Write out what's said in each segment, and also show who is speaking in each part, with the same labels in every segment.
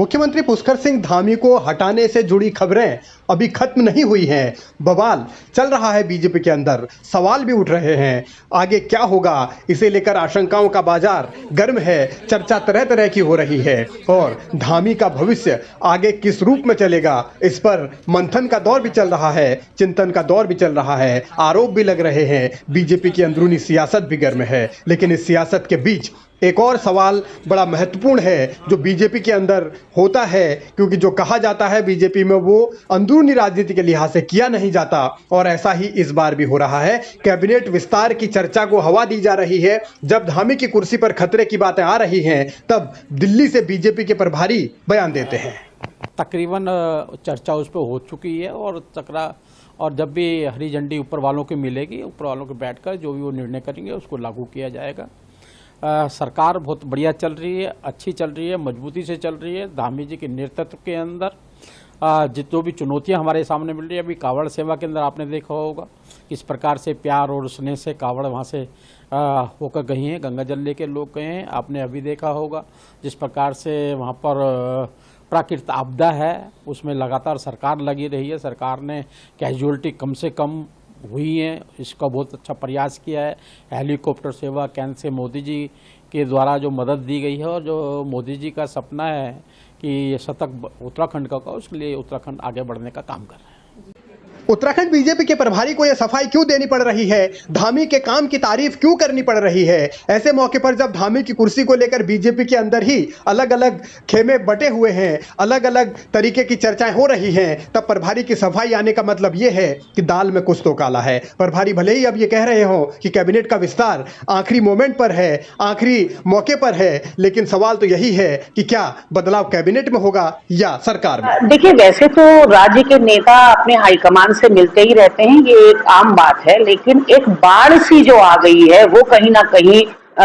Speaker 1: मुख्यमंत्री पुष्कर सिंह धामी को हटाने से जुड़ी खबरें अभी खत्म नहीं हुई हैं। बवाल चल रहा है बीजेपी के अंदर, सवाल भी उठ रहे हैं। आगे क्या होगा, इसे लेकर आशंकाओं का बाजार गर्म है। चर्चा तरह तरह की हो रही है और धामी का भविष्य आगे किस रूप में चलेगा, इस पर मंथन का दौर भी चल रहा है, चिंतन का दौर भी चल रहा है, आरोप भी लग रहे हैं। बीजेपी की अंदरूनी सियासत भी गर्म है, लेकिन इस सियासत के बीच एक और सवाल बड़ा महत्वपूर्ण है जो बीजेपी के अंदर होता है, क्योंकि जो कहा जाता है बीजेपी में वो अंदरूनी राजनीति के लिहाज से किया नहीं जाता। और ऐसा ही इस बार भी हो रहा है। कैबिनेट विस्तार की चर्चा को हवा दी जा रही है। जब धामी की कुर्सी पर खतरे की बातें आ रही हैं, तब दिल्ली से बीजेपी के प्रभारी बयान देते हैं।
Speaker 2: तकरीबन चर्चा उस पर हो चुकी है और जब भी हरी झंडी ऊपर वालों की मिलेगी, ऊपर वालों के बैठकर जो भी वो निर्णय करेंगे उसको लागू किया जाएगा। सरकार बहुत बढ़िया चल रही है, अच्छी चल रही है, मजबूती से चल रही है। धामी जी के नेतृत्व के अंदर जो भी चुनौतियां हमारे सामने मिल रही है, अभी कावड़ सेवा के अंदर आपने देखा होगा किस प्रकार से प्यार और स्नेह से कावड़ वहाँ से होकर गई हैं, गंगा जल लेके लोग गए हैं। आपने अभी देखा होगा जिस प्रकार से वहाँ पर प्राकृतिक आपदा है उसमें लगातार सरकार लगी रही है। सरकार ने कैजुअलिटी कम से कम हुई है, इसका बहुत अच्छा प्रयास किया है। हेलीकॉप्टर सेवा केंद्र से मोदी जी के द्वारा जो मदद दी गई है और जो मोदी जी का सपना है कि ये शतक उत्तराखंड का उसके लिए उत्तराखंड आगे बढ़ने का काम कर रहा है।
Speaker 1: उत्तराखंड बीजेपी के प्रभारी को यह सफाई क्यों देनी पड़ रही है, धामी के काम की तारीफ क्यों करनी पड़ रही है? ऐसे मौके पर जब धामी की कुर्सी को लेकर बीजेपी के अंदर ही अलग अलग खेमे बटे हुए हैं, अलग अलग तरीके की चर्चाएं हो रही हैं, तब प्रभारी की सफाई आने का मतलब यह है कि दाल में कुछ तो काला है। प्रभारी भले ही अब ये कह रहे हो कि कैबिनेट का विस्तार आखिरी मोमेंट पर है, आखिरी मौके पर है, लेकिन सवाल तो यही है कि क्या बदलाव कैबिनेट में होगा या सरकार में?
Speaker 3: देखिए, वैसे तो राज्य के नेता अपने हाईकमान से मिलते ही रहते हैं, ये एक आम बात है, लेकिन एक बाढ़ सी जो आ गई है वो कहीं ना कहीं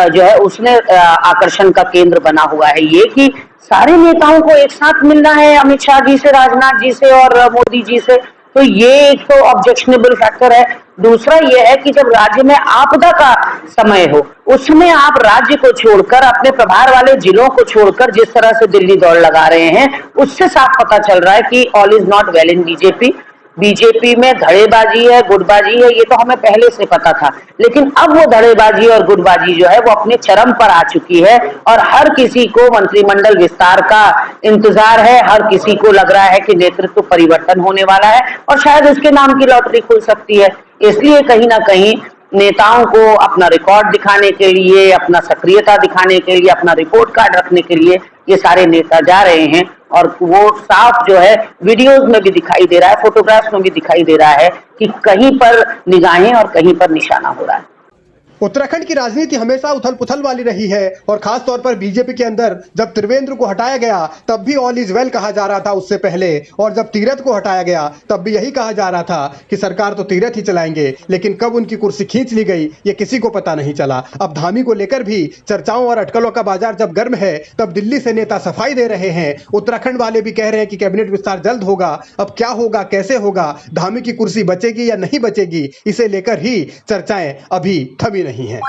Speaker 3: जो है उसने आकर्षण का केंद्र बना हुआ है। ये कि सारे नेताओं को एक साथ मिलना है, अमित शाह जी से, राजनाथ जी से और मोदी जी से, तो ये एक तो ऑब्जेक्शनेबल फैक्टर है। दूसरा ये है कि जब राज्य में आपदा का समय हो, उसमें आप राज्य को छोड़कर, अपने प्रभार वाले जिलों को छोड़कर जिस तरह से दिल्ली दौड़ लगा रहे हैं, उससे साफ पता चल रहा है कि all is not well in BJP. BJP में धड़ेबाजी है, गुटबाजी है, ये तो हमें पहले से पता था, लेकिन अब वो धड़ेबाजी और गुटबाजी जो है वो अपने चरम पर आ चुकी है और हर किसी को मंत्रिमंडल विस्तार का इंतजार है। हर किसी को लग रहा है कि नेतृत्व परिवर्तन होने वाला है और शायद उसके नाम की लॉटरी खुल सकती है। इसलिए कहीं ना कहीं नेताओं को अपना रिकॉर्ड दिखाने के लिए, अपना सक्रियता दिखाने के लिए, अपना रिपोर्ट कार्ड रखने के लिए ये सारे नेता जा रहे हैं और वो साफ जो है वीडियोस में भी दिखाई दे रहा है, फोटोग्राफ्स में भी दिखाई दे रहा है कि कहीं पर निगाहें और कहीं पर निशाना हो रहा है।
Speaker 1: उत्तराखंड की राजनीति हमेशा उथल पुथल वाली रही है और खास तौर पर बीजेपी के अंदर जब त्रिवेंद्र को हटाया गया तब भी ऑल इज वेल कहा जा रहा था उससे पहले, और जब तीरथ को हटाया गया तब भी यही कहा जा रहा था कि सरकार तो तीरथ ही चलाएंगे, लेकिन कब उनकी कुर्सी खींच ली गई ये किसी को पता नहीं चला। अब धामी को लेकर भी चर्चाओं और अटकलों का बाजार जब गर्म है, तब दिल्ली से नेता सफाई दे रहे हैं। उत्तराखंड वाले भी कह रहे हैं कि कैबिनेट विस्तार जल्द होगा। अब क्या होगा, कैसे होगा, धामी की कुर्सी बचेगी या नहीं बचेगी, इसे लेकर ही चर्चाएं अभी थमी नहीं है।